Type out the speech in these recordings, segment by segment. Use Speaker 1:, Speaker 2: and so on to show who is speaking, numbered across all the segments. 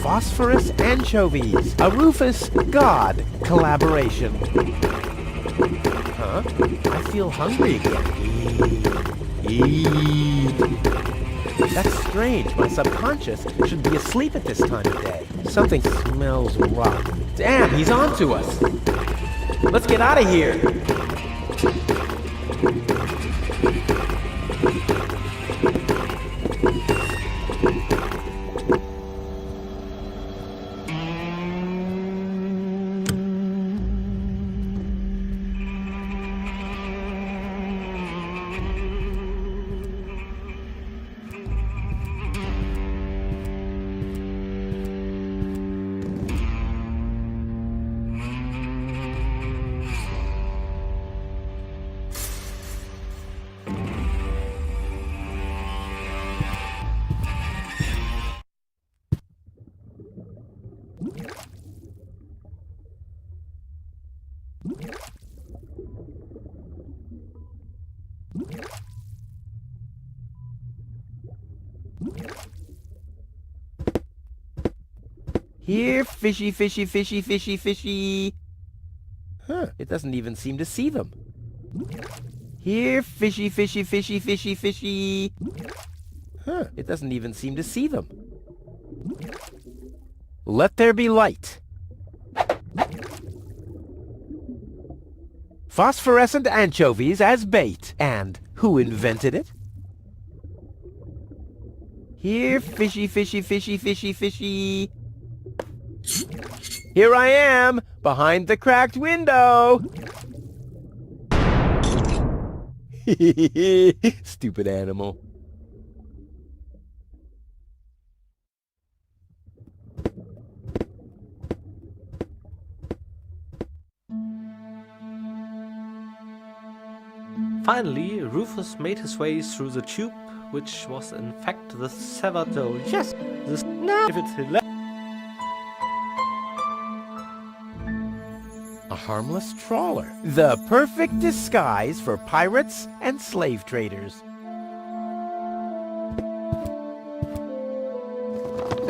Speaker 1: Phosphorus anchovies, a Rufus God collaboration. Huh? I feel hungry again. Eat. That's strange. My subconscious should be asleep at this time of day. Something smells rotten. Damn, he's on to us. Let's get out of here. Here, fishy, fishy, fishy, fishy, fishy. Huh, it doesn't even seem to see them. Here, fishy, fishy, fishy, fishy, fishy. Huh, it doesn't even seem to see them. Let there be light. Phosphorescent anchovies as bait. And who invented it? Here, fishy, fishy, fishy, fishy, fishy. Here I am, behind the cracked window. Stupid animal.
Speaker 2: Finally, Rufus made his way through the tube, which was in fact the severed toe. Yes, this now if it's
Speaker 1: A harmless trawler. The perfect disguise for pirates and slave traders.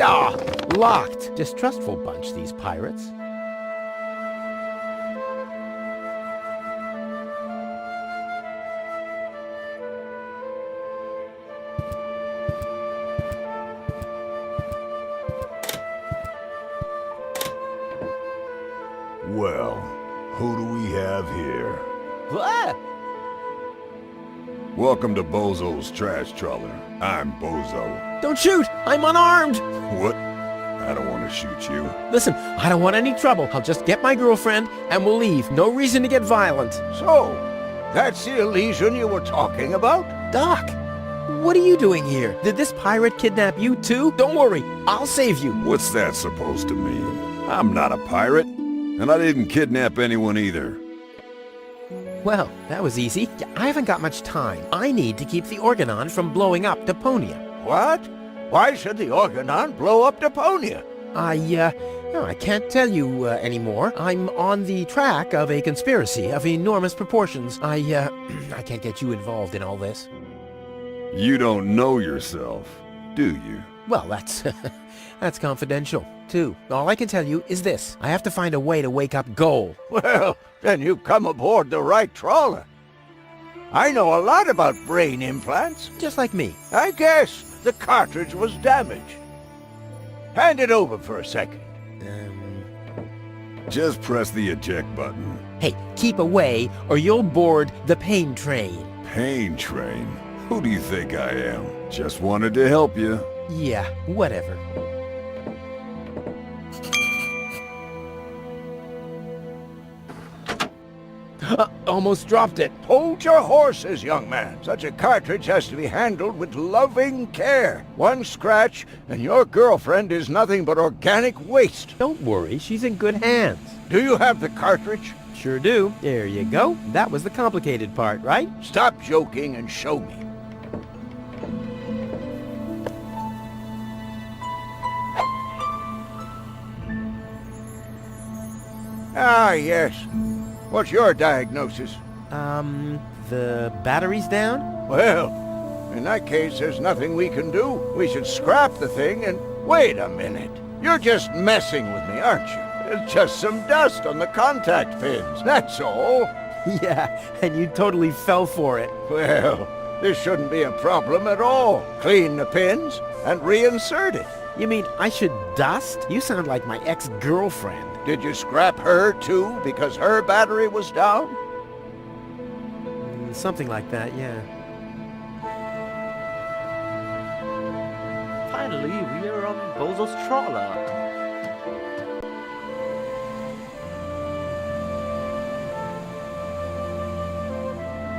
Speaker 1: Ah, locked. Distrustful bunch, these pirates.
Speaker 3: Well, who do we have here?
Speaker 1: What?
Speaker 3: Welcome to Bozo's Trash Trawler. I'm Bozo.
Speaker 1: Don't shoot! I'm unarmed!
Speaker 3: What? I don't want to shoot you.
Speaker 1: Listen, I don't want any trouble. I'll just get my girlfriend and we'll leave. No reason to get violent.
Speaker 4: So, that's the illusion you were talking about?
Speaker 1: Doc, what are you doing here? Did this pirate kidnap you too? Don't worry, I'll save you.
Speaker 3: What's that supposed to mean? I'm not a pirate, and I didn't kidnap anyone either.
Speaker 1: Well, that was easy. I haven't got much time. I need to keep the Organon from blowing up Deponia.
Speaker 4: What? Why should the Organon blow up Deponia?
Speaker 1: I can't tell you anymore. I'm on the track of a conspiracy of enormous proportions. I can't get you involved in all this.
Speaker 3: You don't know yourself, do you?
Speaker 1: Well, that's confidential, too. All I can tell you is this. I have to find a way to wake up Goal.
Speaker 4: Well, then you've come aboard the right trawler. I know a lot about brain implants.
Speaker 1: Just like me.
Speaker 4: I guess the cartridge was damaged. Hand it over for a second.
Speaker 3: Just press the eject button.
Speaker 1: Hey, keep away or you'll board the pain train.
Speaker 3: Pain train? Who do you think I am? Just wanted to help you.
Speaker 1: Yeah, whatever. Almost dropped it.
Speaker 4: Hold your horses, young man. Such a cartridge has to be handled with loving care. One scratch, and your girlfriend is nothing but organic waste.
Speaker 1: Don't worry, she's in good hands.
Speaker 4: Do you have the cartridge?
Speaker 1: Sure do. There you go. That was the complicated part, right?
Speaker 4: Stop joking and show me. Ah, yes. What's your diagnosis?
Speaker 1: The battery's down?
Speaker 4: Well, in that case, there's nothing we can do. We should scrap the thing and... Wait a minute. You're just messing with me, aren't you? It's just some dust on the contact pins, that's all.
Speaker 1: Yeah, and you totally fell for it.
Speaker 4: Well, this shouldn't be a problem at all. Clean the pins and reinsert it.
Speaker 1: You mean I should dust? You sound like my ex-girlfriend.
Speaker 4: Did you scrap her too because her battery was down?
Speaker 1: Something like that, yeah.
Speaker 2: Finally, we are on Bozo's trawler.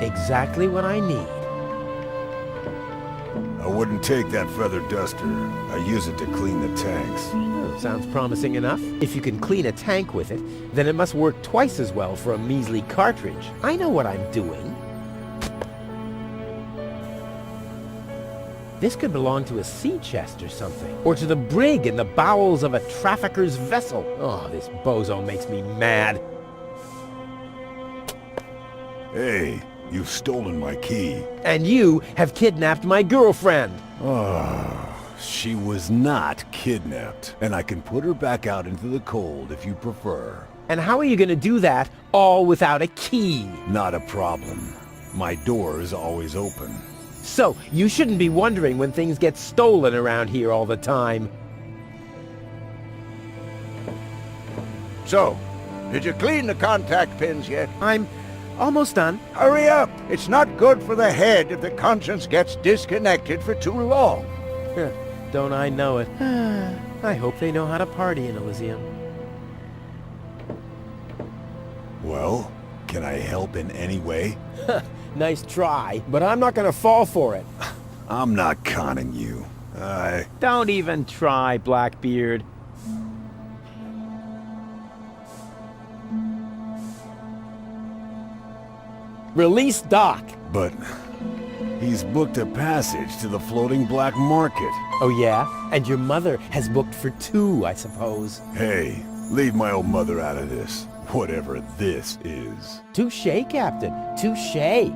Speaker 1: Exactly what I need.
Speaker 3: I wouldn't take that feather duster. I use it to clean the tanks.
Speaker 1: Oh, sounds promising enough. If you can clean a tank with it, then it must work twice as well for a measly cartridge. I know what I'm doing. This could belong to a sea chest or something. Or to the brig in the bowels of a trafficker's vessel. Oh, this bozo makes me mad.
Speaker 3: Hey, you've stolen my key.
Speaker 1: And you have kidnapped my girlfriend.
Speaker 3: Oh, she was not kidnapped. And I can put her back out into the cold if you prefer.
Speaker 1: And how are you going to do that all without a key?
Speaker 3: Not a problem. My door is always open.
Speaker 1: So, you shouldn't be wondering when things get stolen around here all the time.
Speaker 4: So, did you clean the contact pins yet?
Speaker 1: I'm almost done.
Speaker 4: Hurry up! It's not good for the head if the conscience gets disconnected for too long.
Speaker 1: Don't I know it? I hope they know how to party in Elysium.
Speaker 3: Well, can I help in any way?
Speaker 1: Nice try, but I'm not gonna fall for it.
Speaker 3: I'm not conning you.
Speaker 1: Don't even try, Blackbeard. Release Doc.
Speaker 3: But he's booked a passage to the floating black market.
Speaker 1: Oh yeah? And your mother has booked for 2, I suppose.
Speaker 3: Hey, leave my old mother out of this. Whatever this is.
Speaker 1: Touché, Captain. Touché.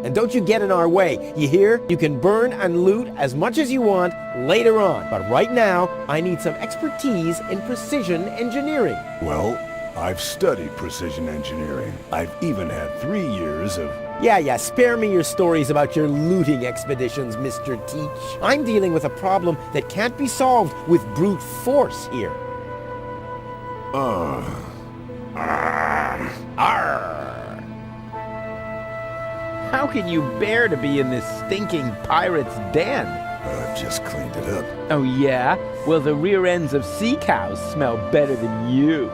Speaker 1: And don't you get in our way, you hear? You can burn and loot as much as you want later on. But right now, I need some expertise in precision engineering.
Speaker 3: Well, I've studied precision engineering. I've even had 3 years of...
Speaker 1: Yeah, spare me your stories about your looting expeditions, Mr. Teach. I'm dealing with a problem that can't be solved with brute force here. How can you bear to be in this stinking pirate's den?
Speaker 3: just cleaned it up.
Speaker 1: Oh yeah? Well, the rear ends of sea cows smell better than you.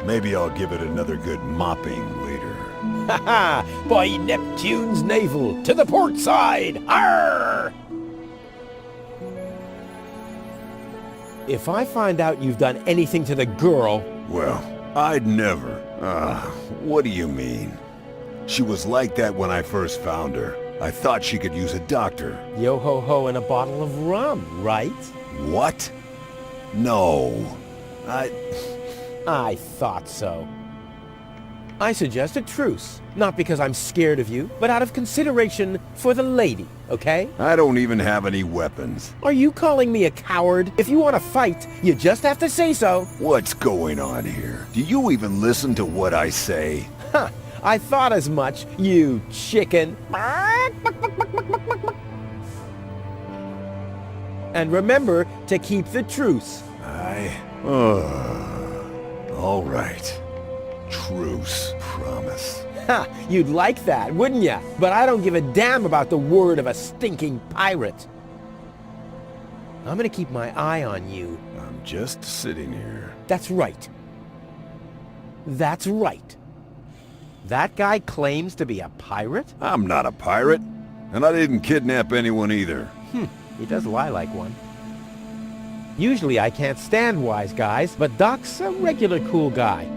Speaker 3: Maybe I'll give it another good mopping later.
Speaker 1: Ha By Neptune's navel, to the port side! Arr! If I find out you've done anything to the girl...
Speaker 3: Well, I'd never. What do you mean? She was like that when I first found her. I thought she could use a doctor.
Speaker 1: Yo-ho-ho and a bottle of rum, right?
Speaker 3: What? No.
Speaker 1: I thought so. I suggest a truce. Not because I'm scared of you, but out of consideration for the lady, okay?
Speaker 3: I don't even have any weapons.
Speaker 1: Are you calling me a coward? If you want to fight, you just have to say so.
Speaker 3: What's going on here? Do you even listen to what I say?
Speaker 1: Huh. I thought as much, you chicken. And remember to keep the truce.
Speaker 3: All right. Truce, promise.
Speaker 1: Ha! You'd like that, wouldn't ya? But I don't give a damn about the word of a stinking pirate. I'm gonna keep my eye on you.
Speaker 3: I'm just sitting here.
Speaker 1: That's right. That's right. That guy claims to be a pirate?
Speaker 3: I'm not a pirate, and I didn't kidnap anyone either.
Speaker 1: He does lie like one. Usually I can't stand wise guys, but Doc's a regular cool guy.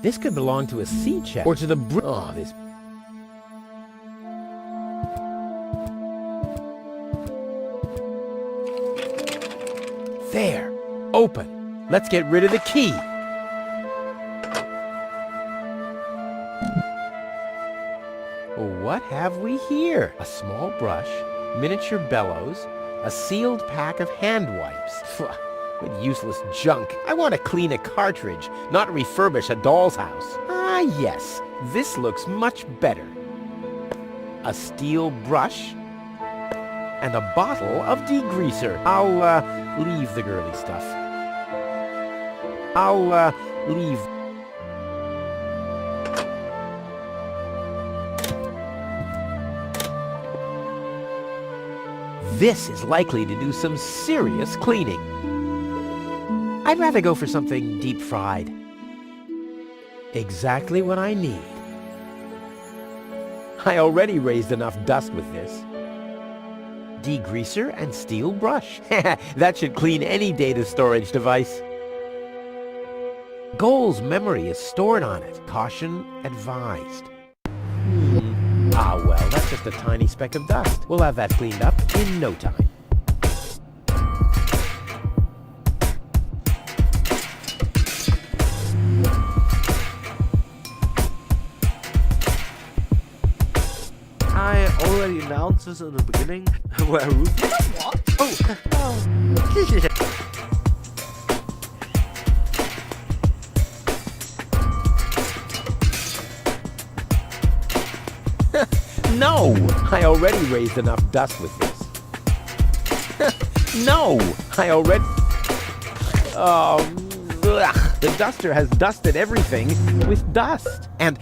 Speaker 1: This could belong to a sea chest, or to the Oh, this... There! Open! Let's get rid of the key! What have we here? A small brush, miniature bellows, a sealed pack of hand wipes. What useless junk. I want to clean a cartridge, not refurbish a doll's house. Ah, yes. This looks much better. A steel brush and a bottle of degreaser. I'll, leave the girly stuff. I'll, leave... This is likely to do some serious cleaning. I'd rather go for something deep-fried. Exactly what I need. I already raised enough dust with this. Degreaser and steel brush. That should clean any data storage device. Goal's memory is stored on it. Caution advised. Ah, well, that's just a tiny speck of dust. We'll have that cleaned up in no time.
Speaker 2: I already announced this in the beginning, where Rutub's... What?
Speaker 1: No! I already raised enough dust with this. No! I already... Oh, ugh. The duster has dusted everything with dust. And...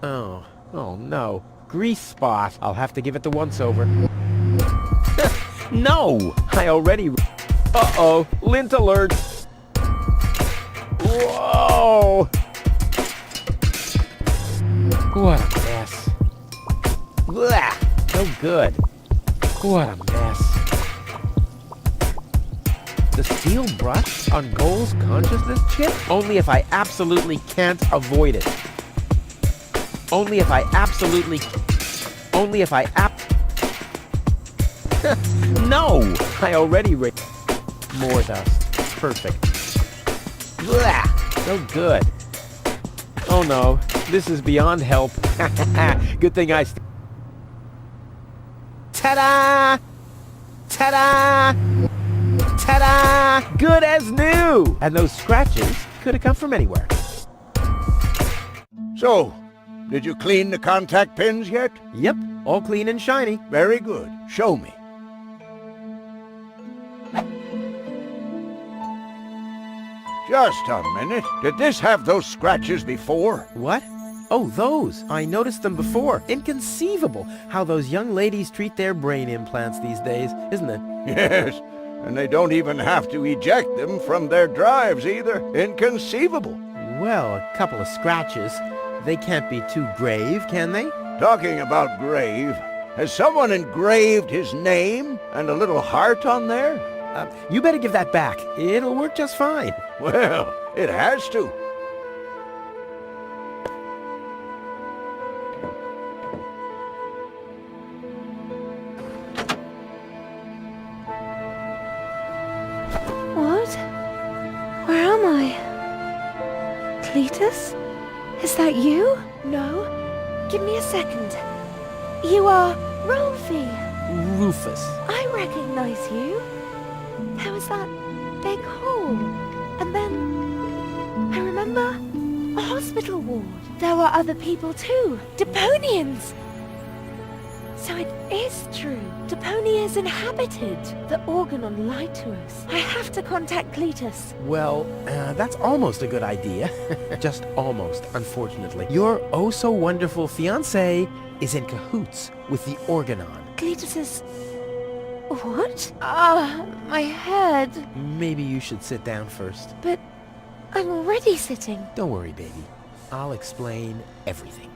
Speaker 1: Oh no. Grease spot. I'll have to give it the once-over. No! I already... Uh-oh. Lint alert. Whoa! What a mess. Blah! No good. What a mess. The steel brush on Goal's consciousness chip? Only if I absolutely can't avoid it. Only if I absolutely... Only if I No! I already More dust. Perfect. Blah! No good. Oh no. This is beyond help. Good thing I... Ta-da! Ta-da! Ta-da! Good as new! And those scratches could have come from anywhere.
Speaker 4: So, did you clean the contact pins yet?
Speaker 1: Yep, all clean and shiny.
Speaker 4: Very good. Show me. Just a minute. Did this have those scratches before?
Speaker 1: What? Oh, those. I noticed them before. Inconceivable how those young ladies treat their brain implants these days, isn't it?
Speaker 4: Yes, and they don't even have to eject them from their drives either. Inconceivable.
Speaker 1: Well, a couple of scratches. They can't be too grave, can they?
Speaker 4: Talking about grave, has someone engraved his name and a little heart on there?
Speaker 1: You better give that back. It'll work just fine.
Speaker 4: Well, it has to.
Speaker 5: What? Where am I? Cletus? Is that you? No. Give me a second. You are Rolfie.
Speaker 1: Rufus.
Speaker 5: I recognize you. There was that big hole. And then I remember a hospital ward. There were other people too. Deponians! So it is true. Deponia is inhabited. The Organon lied to us. I have to contact Cletus.
Speaker 1: Well, that's almost a good idea. Just almost, unfortunately. Your oh-so-wonderful fiancé is in cahoots with the Organon.
Speaker 5: Cletus is... What? Ah, my head.
Speaker 1: Maybe you should sit down first.
Speaker 5: But I'm already sitting.
Speaker 1: Don't worry, baby. I'll explain everything.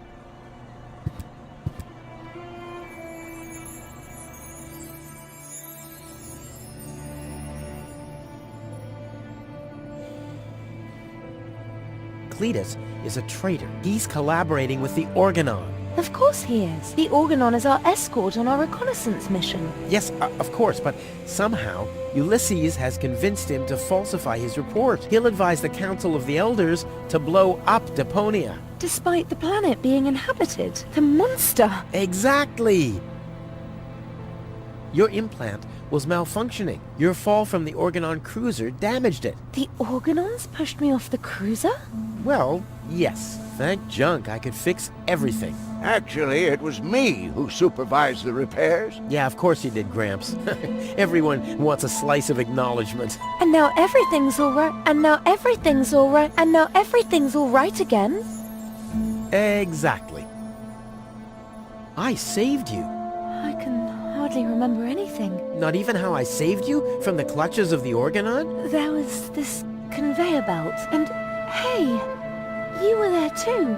Speaker 1: Cletus is a traitor. He's collaborating with the Organon.
Speaker 5: Of course he is. The Organon is our escort on our reconnaissance mission.
Speaker 1: Yes, of course, but somehow Ulysses has convinced him to falsify his report. He'll advise the Council of the Elders to blow up Deponia.
Speaker 5: Despite the planet being inhabited. The monster.
Speaker 1: Exactly! Your implant was malfunctioning. Your fall from the Organon cruiser damaged it.
Speaker 5: The Organons pushed me off the cruiser?
Speaker 1: Well, yes. Thank junk I could fix everything.
Speaker 4: Actually, it was me who supervised the repairs.
Speaker 1: Yeah, of course you did, Gramps. Everyone wants a slice of acknowledgement.
Speaker 5: And now everything's alright. And now everything's alright. And now everything's alright again.
Speaker 1: Exactly. I saved you.
Speaker 5: I can hardly remember anything.
Speaker 1: Not even how I saved you from the clutches of the Organon?
Speaker 5: There was this conveyor belt, and hey, you were there too.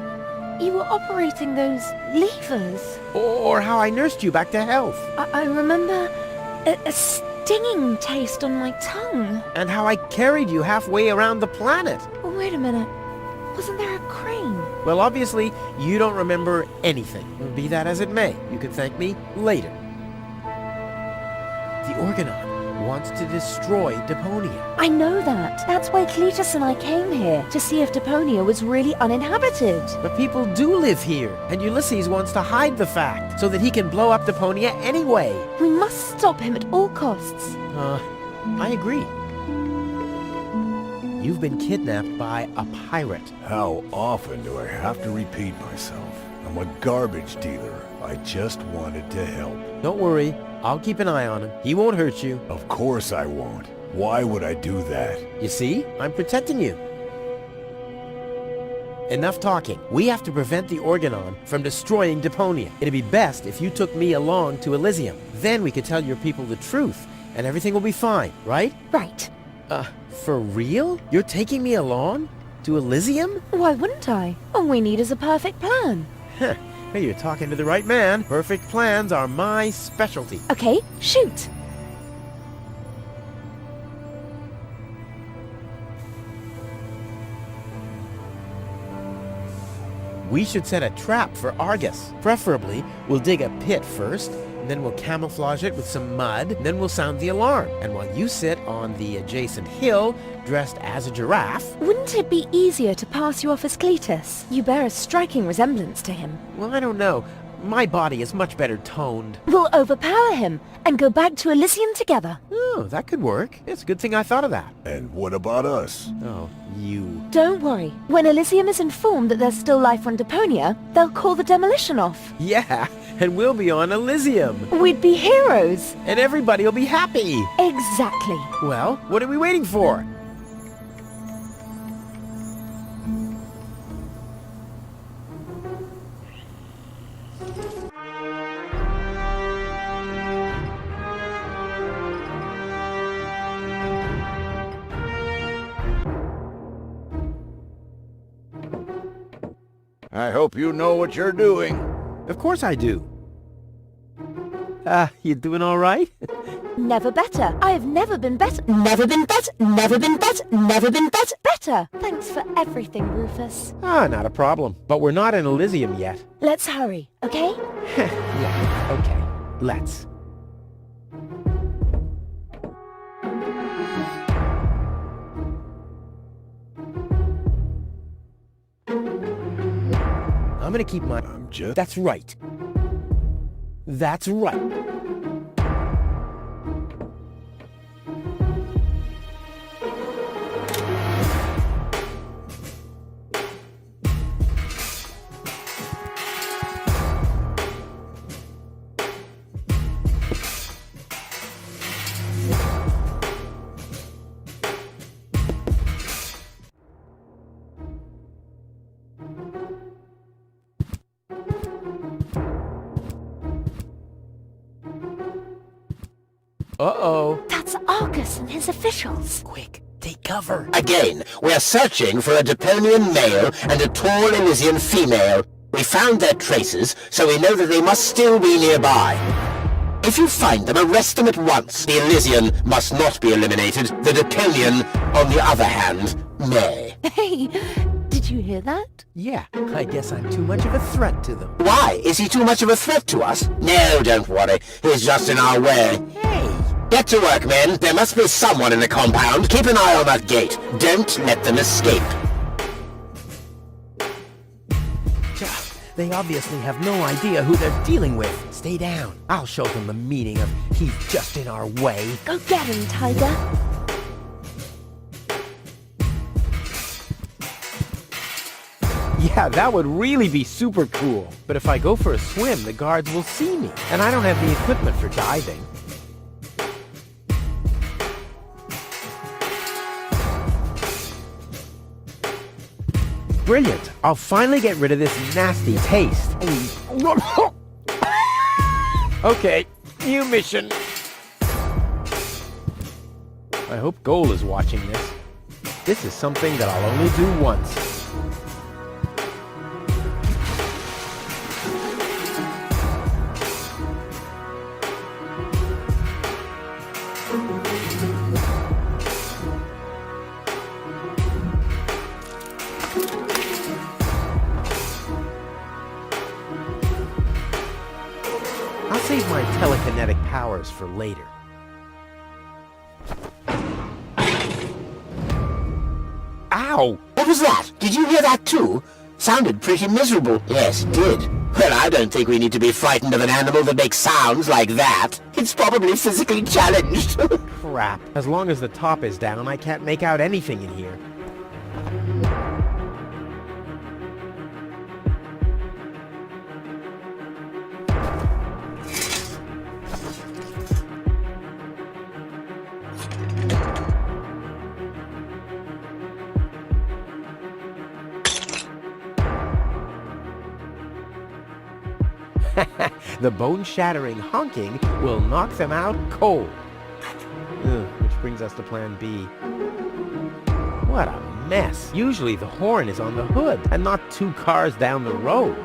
Speaker 5: You were operating those levers.
Speaker 1: Or how I nursed you back to health.
Speaker 5: I remember a stinging taste on my tongue.
Speaker 1: And how I carried you halfway around the planet.
Speaker 5: Wait a minute. Wasn't there a crane?
Speaker 1: Well, obviously, you don't remember anything. Be that as it may, you can thank me later. The Organon wants to destroy Deponia.
Speaker 5: I know that. That's why Cletus and I came here, to see if Deponia was really uninhabited.
Speaker 1: But people do live here, and Ulysses wants to hide the fact, so that he can blow up Deponia anyway.
Speaker 5: We must stop him at all costs.
Speaker 1: I agree. You've been kidnapped by a pirate.
Speaker 3: How often do I have to repeat myself? I'm a garbage dealer. I just wanted to help.
Speaker 1: Don't worry, I'll keep an eye on him. He won't hurt you.
Speaker 3: Of course I won't. Why would I do that?
Speaker 1: You see? I'm protecting you. Enough talking. We have to prevent the Organon from destroying Deponia. It'd be best if you took me along to Elysium. Then we could tell your people the truth, and everything will be fine, right?
Speaker 5: Right.
Speaker 1: For real? You're taking me along? To Elysium?
Speaker 5: Why wouldn't I? All we need is a perfect plan.
Speaker 1: Heh. Hey, you're talking to the right man. Perfect plans are my specialty.
Speaker 5: Okay, shoot.
Speaker 1: We should set a trap for Argus. Preferably, we'll dig a pit first, and then we'll camouflage it with some mud, and then we'll sound the alarm. And while you sit on the adjacent hill, dressed as a giraffe...
Speaker 5: Wouldn't it be easier to pass you off as Cletus? You bear a striking resemblance to him.
Speaker 1: Well, I don't know. My body is much better toned.
Speaker 5: We'll overpower him and go back to Elysium together.
Speaker 1: Oh, that could work. It's a good thing I thought of that.
Speaker 3: And what about us?
Speaker 1: Oh, you...
Speaker 5: Don't worry. When Elysium is informed that there's still life on Deponia, they'll call the demolition off.
Speaker 1: Yeah, and we'll be on Elysium.
Speaker 5: We'd be heroes.
Speaker 1: And everybody will be happy.
Speaker 5: Exactly.
Speaker 1: Well, what are we waiting for?
Speaker 4: I hope you know what you're doing.
Speaker 1: Of course I do. You doing all right?
Speaker 5: Never better. I have never been better. Never been better. Never been better. Never been better. Better. Thanks for everything, Rufus.
Speaker 1: Not a problem. But we're not in Elysium yet.
Speaker 5: Let's hurry, okay?
Speaker 1: Yeah, okay. Let's. I'm gonna keep my... That's right. That's right. Uh-oh.
Speaker 5: That's Argus and his officials.
Speaker 1: Quick, take cover.
Speaker 6: Again, we are searching for a Deponian male and a tall Elysian female. We found their traces, so we know that they must still be nearby. If you find them, arrest them at once. The Elysian must not be eliminated. The Deponian, on the other hand, may.
Speaker 5: Hey, did Did you hear that?
Speaker 1: Yeah, I guess I'm too much of a threat to them.
Speaker 6: Why? Is he too much of a threat to us? No, don't worry. He's just in our way.
Speaker 1: Hey!
Speaker 6: Get to work, men. There must be someone in the compound. Keep an eye on that gate. Don't let them escape.
Speaker 1: They obviously have no idea who they're dealing with. Stay down. I'll show them the meaning of he's just in our way.
Speaker 5: Go get him, Tiger.
Speaker 1: Yeah, that would really be super cool. But if I go for a swim, the guards will see me. And I don't have the equipment for diving. Brilliant. I'll finally get rid of this nasty taste. Okay, new mission. I hope Goal is watching this. This is something that I'll only do once. I'll save my telekinetic powers for later. Ow!
Speaker 6: What was that? Did you hear that too? Sounded pretty miserable. Yes, it did. Well, I don't think we need to be frightened of an animal that makes sounds like that. It's probably physically challenged.
Speaker 1: Crap. As long as the top is down, I can't make out anything in here. The bone-shattering honking will knock them out cold. Which brings us to plan B. What a mess. Usually the horn is on the hood and not 2 cars down the road.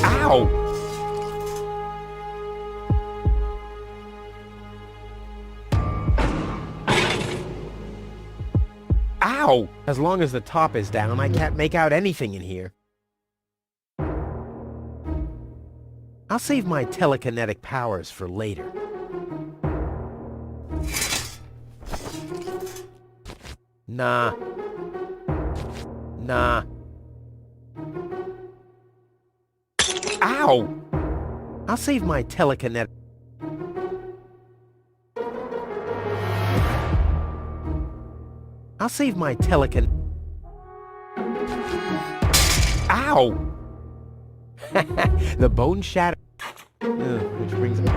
Speaker 1: Ow! Ow! As long as the top is down, I can't make out anything in here. I'll save my telekinetic powers for later. Nah. Nah. Ow! I'll save my telekinetic... I'll save my telekin... Ow! The bone shatter... which brings me...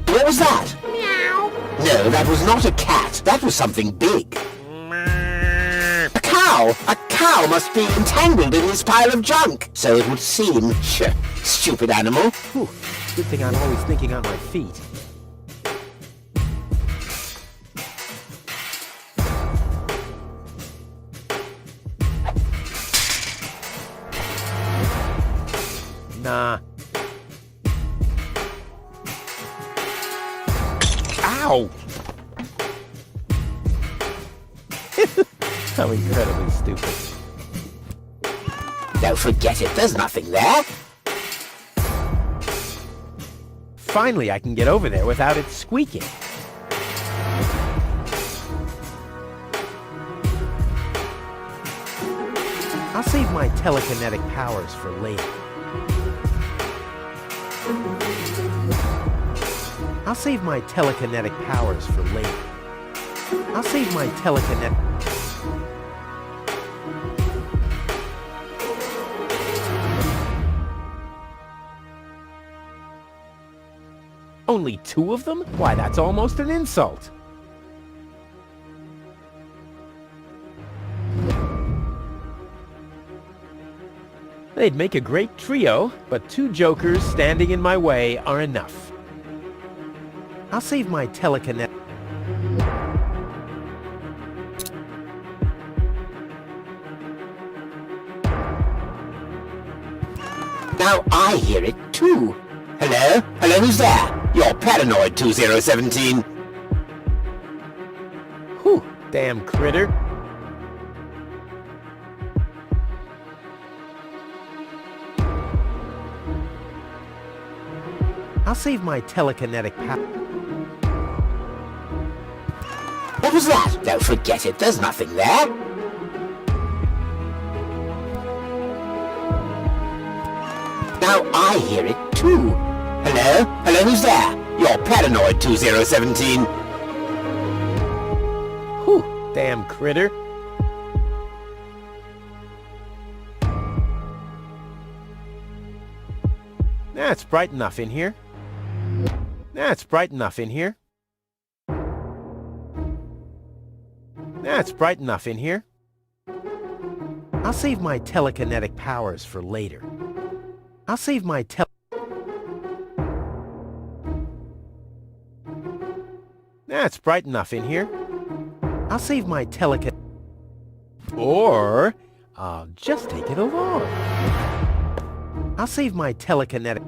Speaker 6: What was that? Meow. No, that was not a cat. That was something big. A cow! A cow must be entangled in this pile of junk. So it would seem. Sure. Stupid animal.
Speaker 1: Whew. Good thing I'm always thinking on my feet. Nah. Ow! How incredibly stupid.
Speaker 6: Don't forget it, there's nothing there.
Speaker 1: Finally, I can get over there without it squeaking. I'll save my telekinetic powers for later. I'll save my telekinetic powers for later. I'll save my telekinetic... Only 2 of them? Why, that's almost an insult. They'd make a great trio, but 2 jokers standing in my way are enough. I'll save my telekinetic...
Speaker 6: Now I hear it too. Hello? Hello, who's there? You're Paranoid 2017.
Speaker 1: Whew, damn critter. I'll save my telekinetic power.
Speaker 6: What was that? Don't forget it, there's nothing there. Now I hear it too. Hello? Hello, who's there? You're Paranoid 2017.
Speaker 1: Whew, damn critter. That's bright enough in here. That's bright enough in here. That's bright enough in here. I'll save my telekinetic powers for later. I'll save my That's bright enough in here. I'll save my Or I'll just take it along. I'll save my telekinetic.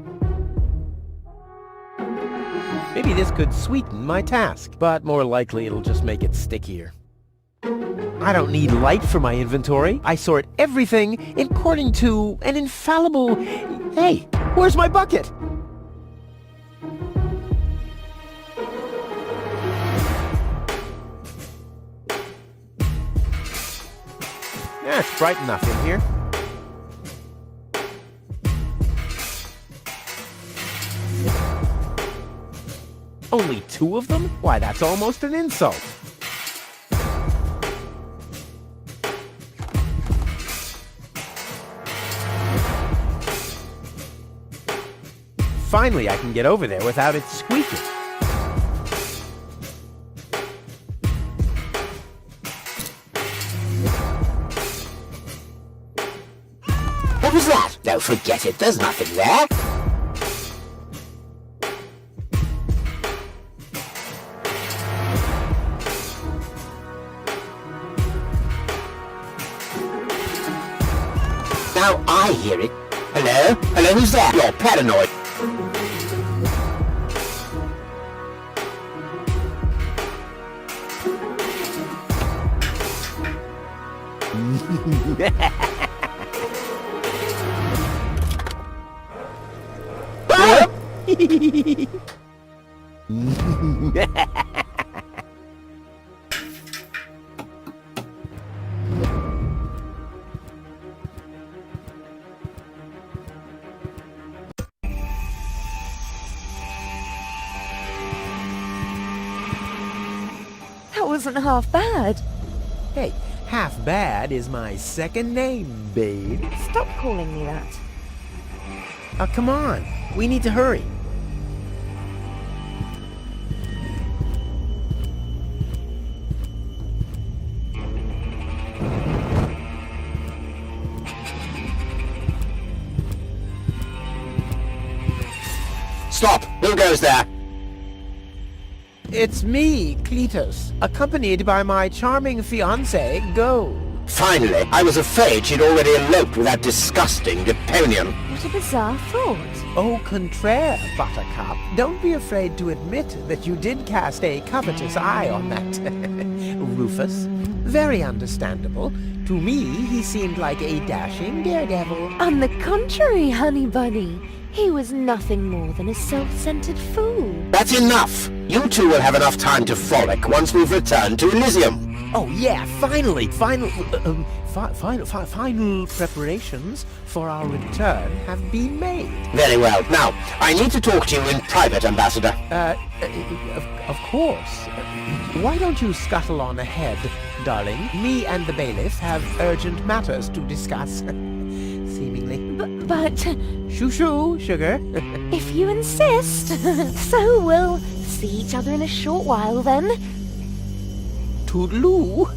Speaker 1: Maybe this could sweeten my task, but more likely it'll just make it stickier. I don't need light for my inventory. I sort everything according to an infallible... Hey, where's my bucket? That's bright enough in here. Only 2 of them? Why, that's almost an insult. Finally, I can get over there without it squeaking.
Speaker 6: What was that? Don't forget it, there's nothing there. Now I hear it. Hello? Hello, who's there? You're Paranoid.
Speaker 5: That wasn't half bad.
Speaker 1: Hey, half bad is my second name, babe.
Speaker 5: Stop calling me that.
Speaker 1: Oh, come on. We need to hurry.
Speaker 6: Stop! Who goes there?
Speaker 1: It's me, Cletus, accompanied by my charming fiancé, Go.
Speaker 6: Finally, I was afraid she'd already eloped with that disgusting Deponian.
Speaker 5: What a bizarre thought.
Speaker 1: Au contraire, Buttercup. Don't be afraid to admit that you did cast a covetous eye on that Rufus. Very understandable. To me, he seemed like a dashing daredevil.
Speaker 5: On the contrary, honey bunny. He was nothing more than a self-centered fool.
Speaker 6: That's enough! You two will have enough time to frolic once we've returned to Elysium.
Speaker 1: Oh yeah, finally! Final preparations for our return have been made.
Speaker 6: Very well. Now, I need to talk to you in private, Ambassador.
Speaker 1: Of course. Why don't you scuttle on ahead, darling? Me and the bailiff have urgent matters to discuss. Seemingly.
Speaker 5: But...
Speaker 1: Shoo-shoo, sugar.
Speaker 5: if you insist. So we'll see each other in a short while then.
Speaker 1: Toodaloo.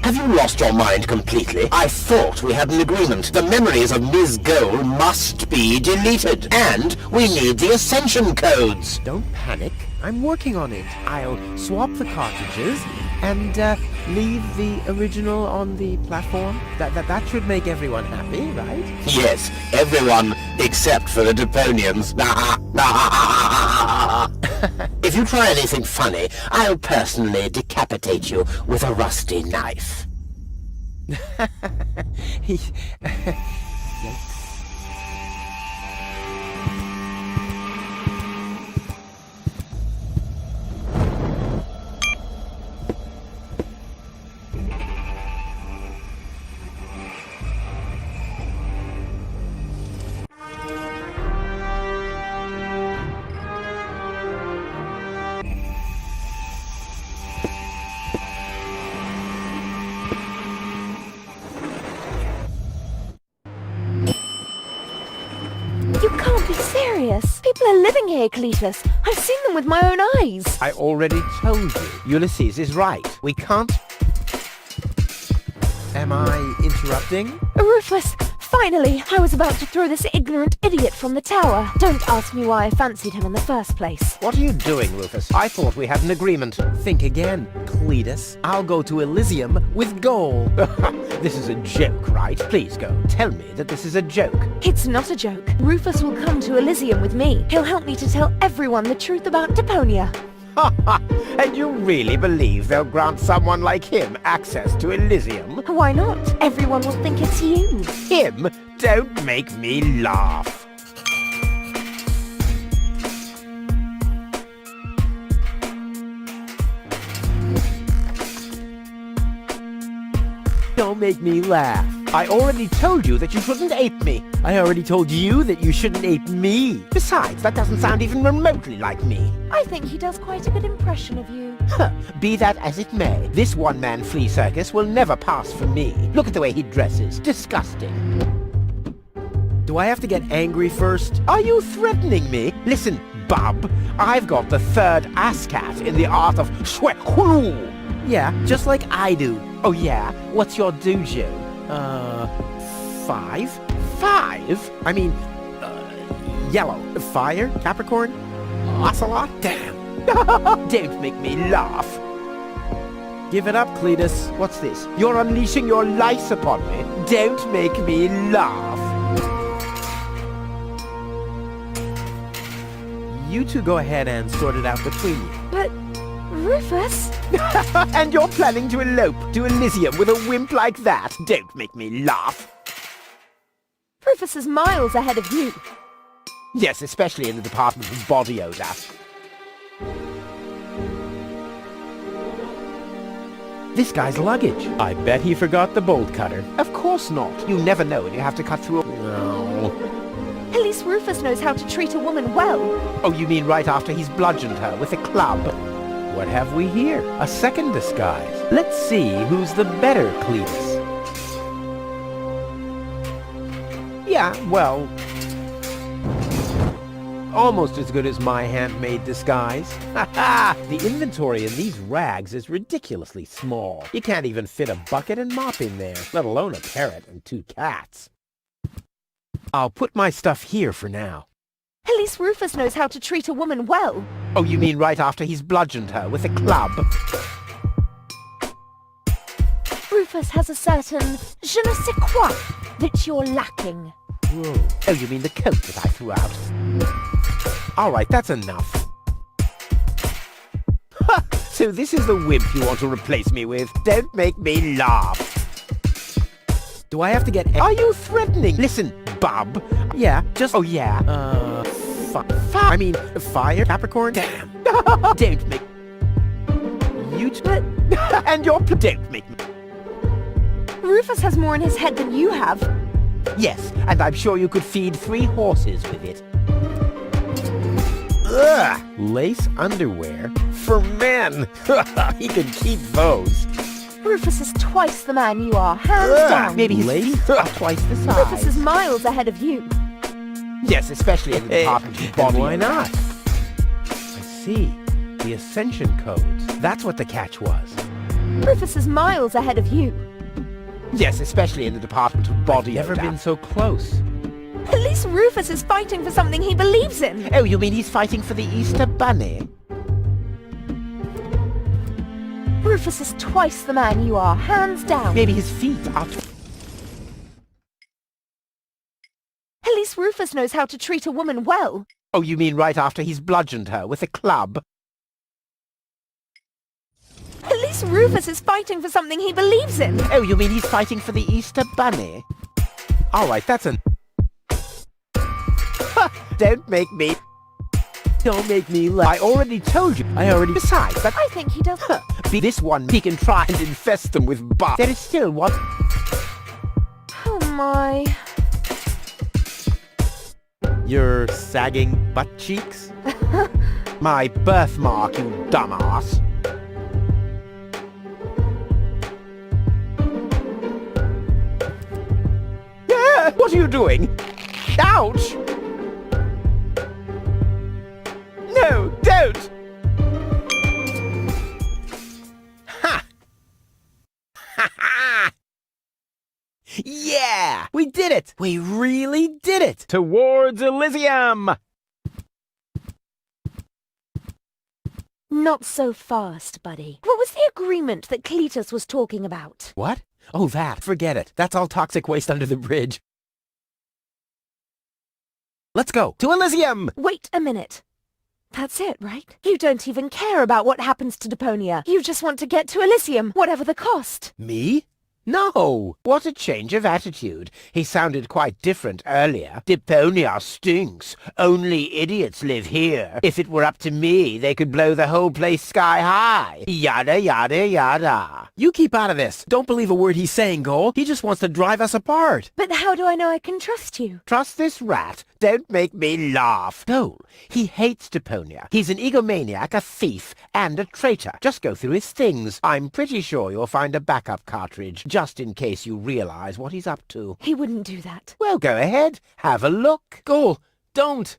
Speaker 6: Have you lost your mind completely? I thought we had an agreement. The memories of Ms. Gold must be deleted. And we need the Ascension codes.
Speaker 1: Don't panic. I'm working on it. I'll swap the cartridges and, leave the original on the platform? That should make everyone happy, right?
Speaker 6: Yes, everyone except for the Deponians. If you try anything funny, I'll personally decapitate you with a rusty knife.
Speaker 1: Yikes.
Speaker 5: You can't be serious. People are living here, Cletus. I've seen them with my own eyes.
Speaker 1: I already told you. Ulysses is right. We can't... Am I interrupting?
Speaker 5: Rufus, finally! I was about to throw this ignorant idiot from the tower. Don't ask me why I fancied him in the first place.
Speaker 1: What are you doing, Rufus? I thought we had an agreement. Think again, Cletus. I'll go to Elysium with gold. This is a joke, right? Please go. Tell me that this is a joke.
Speaker 5: It's not a joke. Rufus will come to Elysium with me. He'll help me to tell everyone the truth about Deponia.
Speaker 1: And you really believe they'll grant someone like him access to Elysium?
Speaker 5: Why not? Everyone will think it's you.
Speaker 1: Him? Don't make me laugh. Don't make me laugh. I already told you that you shouldn't ape me. I already told you that you shouldn't ape me. Besides, that doesn't sound even remotely like me.
Speaker 5: I think he does quite a good impression of you.
Speaker 1: Be that as it may, this one-man flea circus will never pass for me. Look at the way he dresses. Disgusting. Do I have to get angry first? Are you threatening me? Listen, bub, I've got the third ASCAT in the art of shwekhu. Yeah, just like I do. Oh yeah? What's your dojo? 5? 5? I mean, yellow. Fire? Capricorn? Ocelot? Damn. Don't make me laugh. Give it up, Cletus. What's this? You're unleashing your lice upon me. Don't make me laugh. You two go ahead and sort it out between you.
Speaker 5: But, Rufus?
Speaker 1: And you're planning to elope to Elysium with a wimp like that? Don't make me laugh.
Speaker 5: Rufus is miles ahead of you.
Speaker 1: Yes, especially in the department of body odor. This guy's luggage. I bet he forgot the bolt cutter. Of course not. You never know when you have to cut through a... No.
Speaker 5: At least Rufus knows how to treat a woman well.
Speaker 1: Oh, you mean right after he's bludgeoned her with a club? What have we here? A second disguise. Let's see who's the better Cletus. Yeah, well... almost as good as my handmade disguise. Ha-ha! The inventory in these rags is ridiculously small. You can't even fit a bucket and mop in there, let alone a parrot and 2 cats. I'll put my stuff here for now.
Speaker 5: At least Rufus knows how to treat a woman well.
Speaker 1: Oh, you mean right after he's bludgeoned her with a club?
Speaker 5: Rufus has a certain je ne sais quoi that you're lacking.
Speaker 1: Whoa. Oh, you mean the coat that I threw out? All right, that's enough. Ha! So this is the wimp you want to replace me with? Don't make me laugh. Do I have to get... Are you threatening? Listen, bub. Yeah, just... Oh, yeah. I mean, fire? Capricorn? Damn. Don't make... You... And you're... Don't make me...
Speaker 5: Rufus has more in his head than you have.
Speaker 1: Yes, and I'm sure you could feed 3 horses with it. Ugh! Lace underwear? For men! He can keep those.
Speaker 5: Rufus is twice the man you are, hands down.
Speaker 1: Maybe his feet are twice the size.
Speaker 5: Rufus is miles ahead of you.
Speaker 1: Yes, especially in the department of body. Why not? I see. The Ascension codes. That's what the catch was.
Speaker 5: Rufus is miles ahead of you.
Speaker 1: Yes, especially in the department of body. Never been so close.
Speaker 5: At least Rufus is fighting for something he believes in.
Speaker 1: Oh, you mean he's fighting for the Easter Bunny?
Speaker 5: Rufus is twice the man you are, hands down.
Speaker 1: Maybe his feet are...
Speaker 5: At least Rufus knows how to treat a woman well.
Speaker 1: Oh, you mean right after he's bludgeoned her with a club?
Speaker 5: At least Rufus is fighting for something he believes in.
Speaker 1: Oh, you mean he's fighting for the Easter Bunny? All right, that's an... Don't make me... Don't make me laugh. I already told you. Besides, that...
Speaker 5: I think he does...
Speaker 1: Be this one, he can try and infest them with butt. There is still one...
Speaker 5: Oh my...
Speaker 1: Your sagging butt cheeks? My birthmark, you dumbass. Yeah, what are you doing? Ouch! No, don't! Ha! Ha ha! Yeah! We did it! We really did it! Towards Elysium!
Speaker 5: Not so fast, buddy. What was the agreement that Cletus was talking about?
Speaker 1: What? Oh, that. Forget it. That's all toxic waste under the bridge. Let's go. To Elysium!
Speaker 5: Wait a minute. That's it, right? You don't even care about what happens to Deponia. You just want to get to Elysium, whatever the cost.
Speaker 1: Me? No! What a change of attitude. He sounded quite different earlier. Deponia stinks. Only idiots live here. If it were up to me, they could blow the whole place sky high. Yada, yada, yada. You keep out of this. Don't believe a word he's saying, Cole. He just wants to drive us apart.
Speaker 5: But how do I know I can trust you?
Speaker 1: Trust this rat. Don't make me laugh. Cole, he hates Deponia. He's an egomaniac, a thief, and a traitor. Just go through his things. I'm pretty sure you'll find a backup cartridge, just in case you realize what he's up to.
Speaker 5: He wouldn't do that.
Speaker 1: Well, go ahead. Have a look. Cole, don't.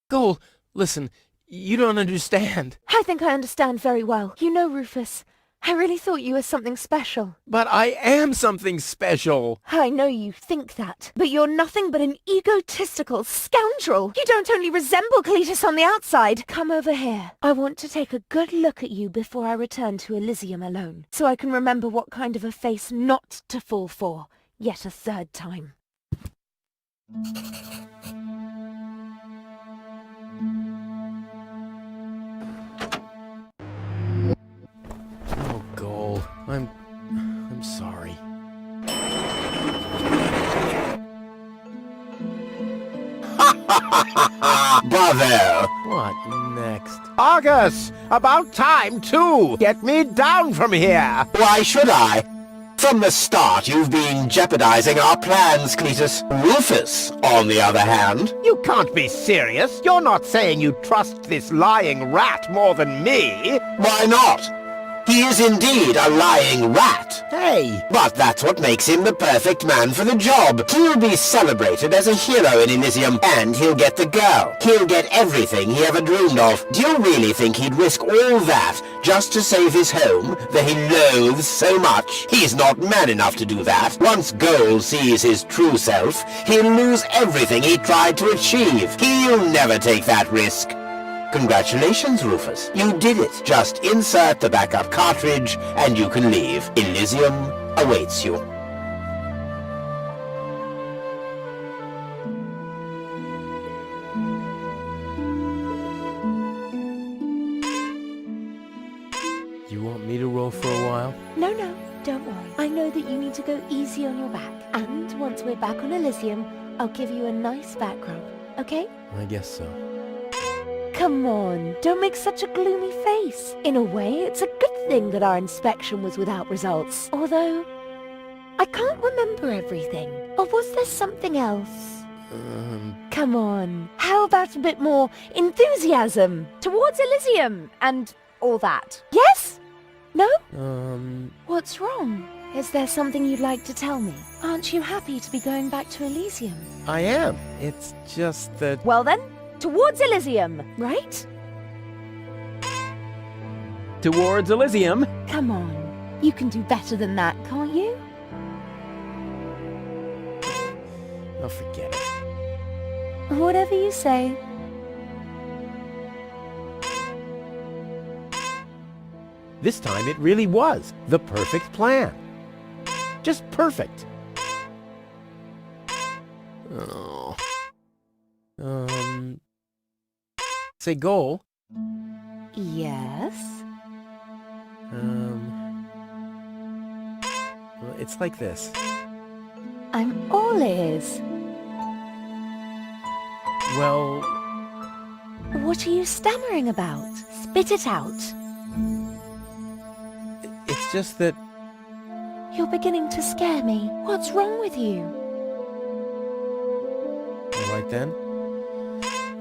Speaker 1: Cole, listen, you don't understand.
Speaker 5: I think I understand very well. You know, Rufus, I really thought you were something special.
Speaker 1: But I am something special.
Speaker 5: I know you think that, but you're nothing but an egotistical scoundrel. You don't only resemble Cletus on the outside. Come over here. I want to take a good look at you before I return to Elysium alone, so I can remember what kind of a face not to fall for, yet a third time.
Speaker 1: I'm sorry.
Speaker 6: Bravo!
Speaker 1: What next? Argus! About time, too! Get me down from here!
Speaker 6: Why should I? From the start, you've been jeopardizing our plans, Cletus. Rufus, on the other hand...
Speaker 1: You can't be serious! You're not saying you trust this lying rat more than me!
Speaker 6: Why not? He is indeed a lying rat.
Speaker 1: Hey!
Speaker 6: But that's what makes him the perfect man for the job. He'll be celebrated as a hero in Elysium, and he'll get the girl. He'll get everything he ever dreamed of. Do you really think he'd risk all that just to save his home that he loathes so much? He's not man enough to do that. Once Gold sees his true self, he'll lose everything he tried to achieve. He'll never take that risk. Congratulations, Rufus. You did it. Just insert the backup cartridge and you can leave. Elysium awaits you.
Speaker 1: You want me to roll for a while?
Speaker 5: No, don't worry. I know that you need to go easy on your back. And once we're back on Elysium, I'll give you a nice back rub, okay?
Speaker 1: I guess so.
Speaker 5: Come on, don't make such a gloomy face. In a way, it's a good thing that our inspection was without results. Although, I can't remember everything. Or was there something else? Come on, how about a bit more enthusiasm towards Elysium and all that? Yes? No? What's wrong? Is there something you'd like to tell me? Aren't you happy to be going back to Elysium?
Speaker 1: I am. It's just that...
Speaker 5: Well then, towards Elysium, right?
Speaker 1: Towards Elysium?
Speaker 5: Come on, you can do better than that, can't you?
Speaker 1: Oh, forget it.
Speaker 5: Whatever you say.
Speaker 1: This time it really was the perfect plan. Just perfect. Oh. Say goal.
Speaker 5: Yes?
Speaker 1: Well, it's like this.
Speaker 5: I'm all ears.
Speaker 1: Well,
Speaker 5: What are you stammering about? Spit it out.
Speaker 1: it's just that...
Speaker 5: You're beginning to scare me. What's wrong with you?
Speaker 1: All right then.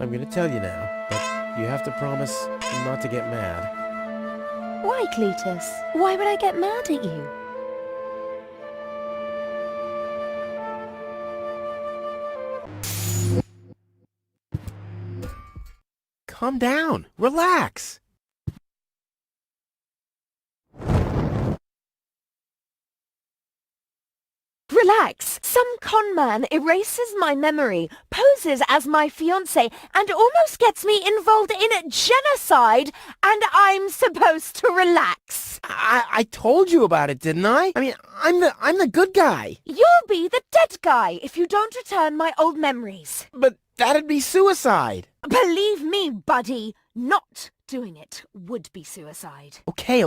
Speaker 1: I'm gonna tell you now, but you have to promise not to get mad.
Speaker 5: Why, Cletus? Why would I get mad at you?
Speaker 1: Calm down. Relax.
Speaker 5: Relax. Some con man erases my memory, poses as my fiancé, and almost gets me involved in genocide, and I'm supposed to relax.
Speaker 1: I told you about it, didn't I? I mean, I'm the good guy.
Speaker 5: You'll be the dead guy if you don't return my old memories.
Speaker 1: But that'd be suicide.
Speaker 5: Believe me, buddy, not doing it would be suicide.
Speaker 1: Okay.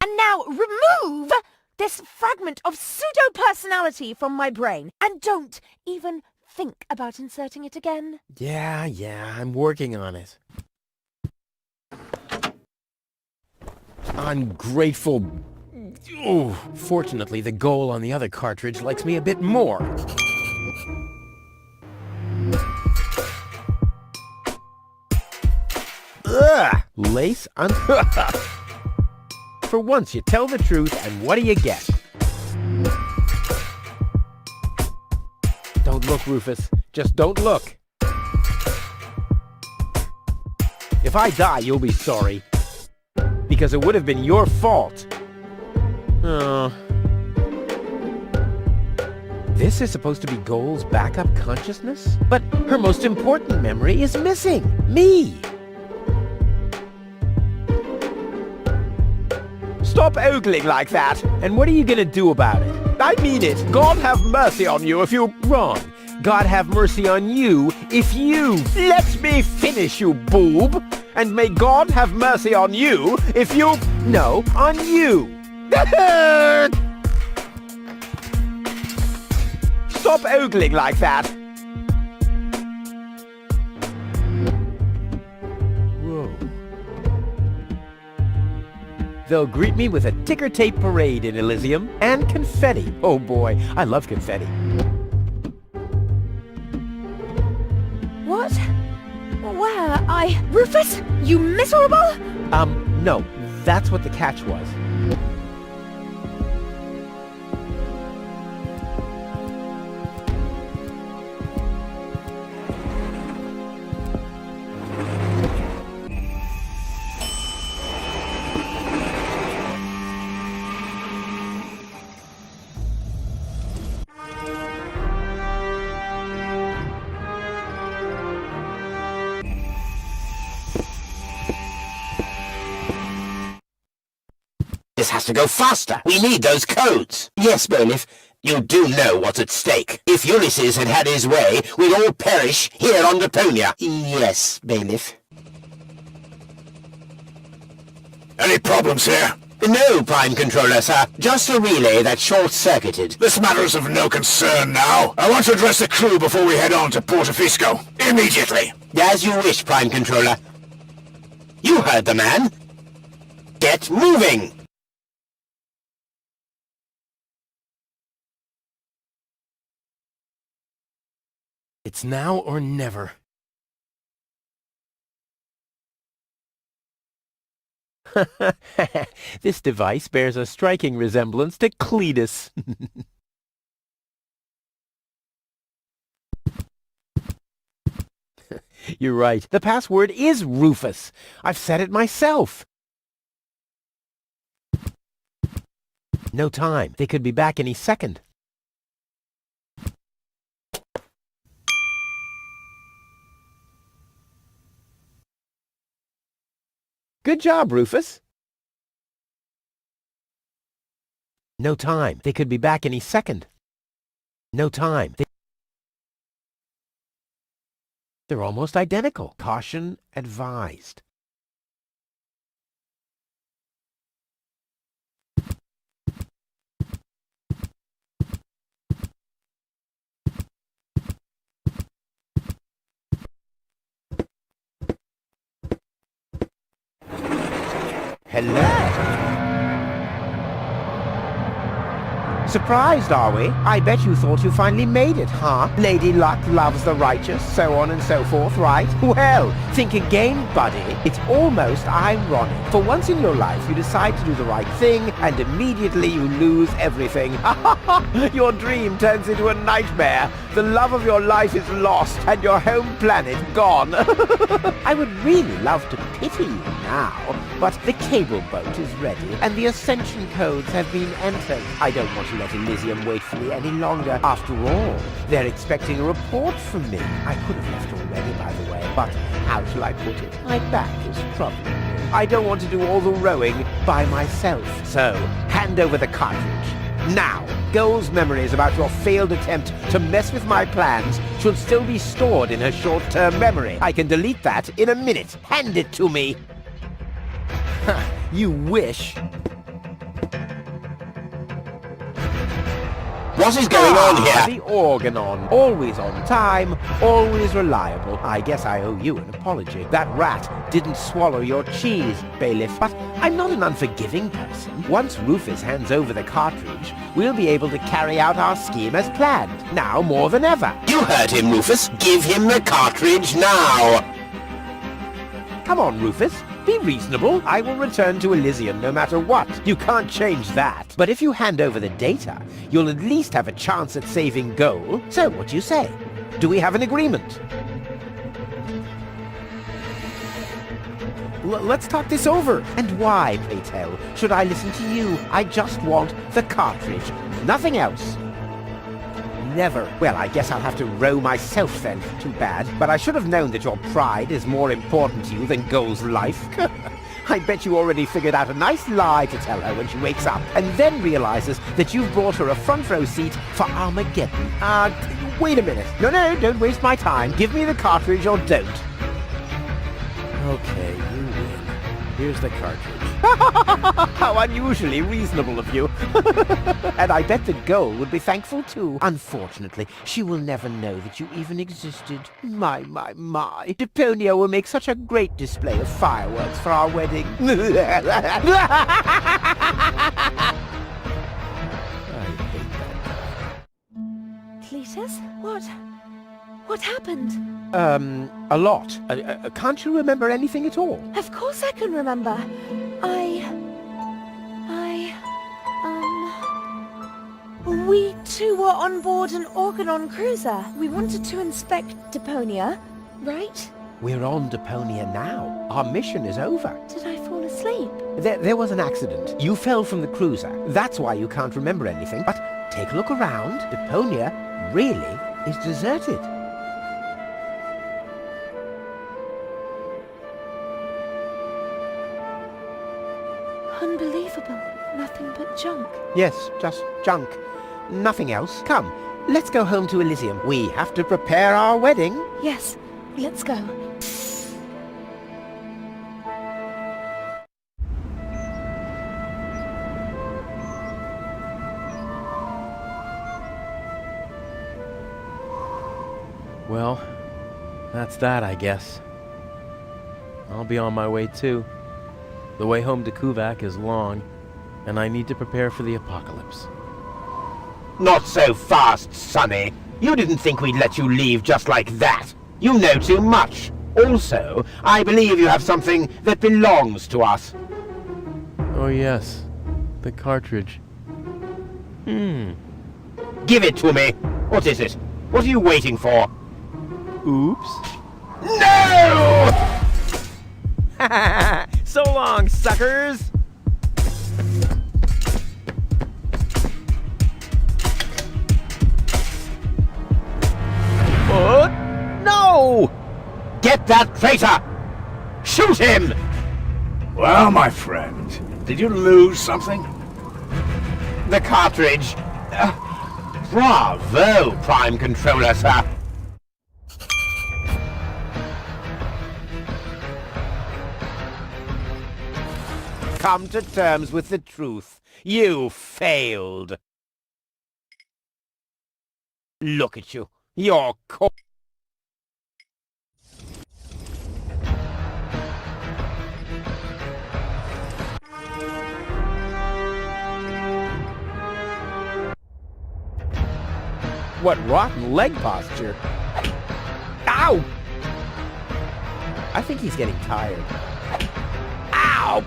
Speaker 5: And now remove this fragment of pseudo-personality from my brain, and don't even think about inserting it again.
Speaker 1: Yeah, I'm working on it. Ungrateful... Ooh, fortunately, the goal on the other cartridge likes me a bit more. Ugh! Lace on... For once, you tell the truth, and what do you get? Don't look, Rufus. Just don't look. If I die, you'll be sorry. Because it would have been your fault. Oh. This is supposed to be Goal's backup consciousness? But her most important memory is missing. Me! Stop ogling like that! And what are you gonna do about it? I mean it! God have mercy on you if you... Wrong. God have mercy on you if you... Let me finish, you boob! And may God have mercy on you if you... No, on you! Stop ogling like that! Whoa. They'll greet me with a ticker tape parade in Elysium and confetti. Oh boy, I love confetti.
Speaker 5: What? Where Rufus? You miserable?
Speaker 1: No. That's what the catch was.
Speaker 6: This has to go faster. We need those codes. Yes, Bailiff, you do know what's at stake. If Ulysses had had his way, we'd all perish here on Deponia. Yes, Bailiff.
Speaker 3: Any problems here?
Speaker 6: No, Prime Controller, sir. Just a relay that short-circuited.
Speaker 3: This matter is of no concern now. I want to address the crew before we head on to Portofisco. Immediately.
Speaker 6: As you wish, Prime Controller. You heard the man. Get moving!
Speaker 1: It's now or never. This device bears a striking resemblance to Cletus. You're right. The password is Rufus. I've said it myself. No time. They could be back any second. Good job, Rufus. No time. They could be back any second. No time. They're almost identical. Caution advised. Hello. Surprised, are we? I bet you thought you finally made it, huh? Lady Luck loves the righteous, so on and so forth, right? Well, think again, buddy. It's almost ironic. For once in your life, you decide to do the right thing, and immediately you lose everything. Your dream turns into a nightmare. The love of your life is lost, and your home planet gone. I would really love to pity you now, but the cable boat is ready, and the ascension codes have been entered. I don't want to let Elysium wait for me any longer. After all, they're expecting a report from me. I could have left already, by the way, but how shall I put it? My back is troubling me. I don't want to do all the rowing by myself. So, hand over the cartridge. Now, Goal's memories about your failed attempt to mess with my plans should still be stored in her short-term memory. I can delete that in a minute. Hand it to me. You wish.
Speaker 6: What is going on here?
Speaker 1: The organon. Always on time, always reliable. I guess I owe you an apology. That rat didn't swallow your cheese, bailiff. But I'm not an unforgiving person. Once Rufus hands over the cartridge, we'll be able to carry out our scheme as planned. Now more than ever.
Speaker 6: You heard him, Rufus. Give him the cartridge now.
Speaker 1: Come on, Rufus. Be reasonable. I will return to Elysium no matter what. You can't change that. But if you hand over the data, you'll at least have a chance at saving Goal. So, what do you say? Do we have an agreement? Let's talk this over. And why, pray tell, should I listen to you? I just want the cartridge. Nothing else. Never. Well, I guess I'll have to row myself then. Too bad. But I should have known that your pride is more important to you than Goal's life. I bet you already figured out a nice lie to tell her when she wakes up, and then realizes that you've brought her a front row seat for Armageddon. Wait a minute. No, don't waste my time. Give me the cartridge or don't. Okay, you win. Here's the cartridge. How unusually reasonable of you. And I bet that Goal would be thankful too. Unfortunately, she will never know that you even existed. My. Deponia will make such a great display of fireworks for our wedding. I hate that guy.
Speaker 5: Cletus? What happened?
Speaker 1: A lot. Can't you remember anything at all?
Speaker 5: Of course I can remember. We two were on board an Organon cruiser. We wanted to inspect Deponia, right?
Speaker 1: We're on Deponia now. Our mission is over.
Speaker 5: Did I fall asleep?
Speaker 1: There was an accident. You fell from the cruiser. That's why you can't remember anything. But take a look around. Deponia really is deserted.
Speaker 5: Unbelievable. Nothing but junk.
Speaker 1: Yes, just junk. Nothing else. Come, let's go home to Elysium. We have to prepare our wedding.
Speaker 5: Yes, let's go.
Speaker 7: Well, that's that, I guess. I'll be on my way too. The way home to Kuvak is long, and I need to prepare for the apocalypse.
Speaker 6: Not so fast, Sonny. You didn't think we'd let you leave just like that. You know too much. Also, I believe you have something that belongs to us.
Speaker 7: Oh yes, the cartridge.
Speaker 6: Give it to me. What is it? What are you waiting for?
Speaker 7: Oops.
Speaker 6: No!
Speaker 1: So long, suckers! No!
Speaker 6: Get that traitor! Shoot him!
Speaker 4: Well, my friend, did you lose something?
Speaker 6: The cartridge! Bravo, Prime Controller, sir!
Speaker 1: Come to terms with the truth. You failed. Look at you. You're What rotten leg posture. Ow! I think he's getting tired. Ow!